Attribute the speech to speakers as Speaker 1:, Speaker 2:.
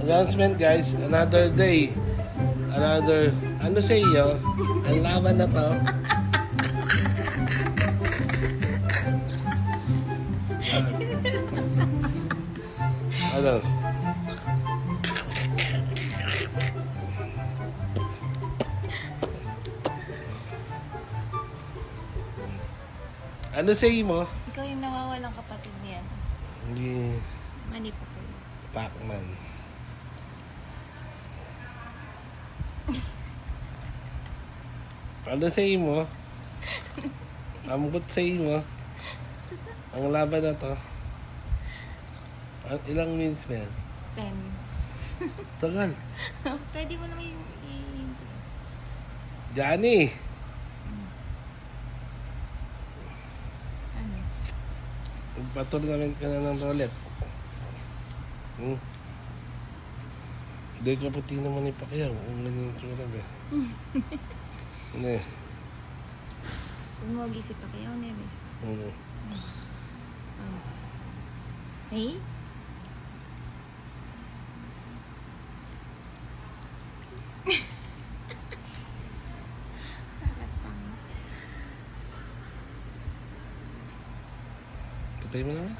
Speaker 1: announcement guys, another day. Another, ano sa iyo? Ang laban na to. Ano? Ano sa iyo mo?
Speaker 2: Ikaw yung nawawalang kapatid niya.
Speaker 1: Hindi,
Speaker 2: Mani po po.
Speaker 1: Pacman. Ano sa iyo mo? Ambot sa iyo mo? Ang laban na to. Ilang minutes ba yan?
Speaker 2: 10.
Speaker 1: Tagal.
Speaker 2: Pwede mo naman
Speaker 1: Gani.
Speaker 2: ano?
Speaker 1: Magpa-tournament ka na ng roulette. Hindi ka pati naman ni Pacquiao. Kung ganyan yung tsura ba? Ano eh?
Speaker 2: Umog-isip pa kayo, Nebe. Hey?
Speaker 1: Patay mo naman.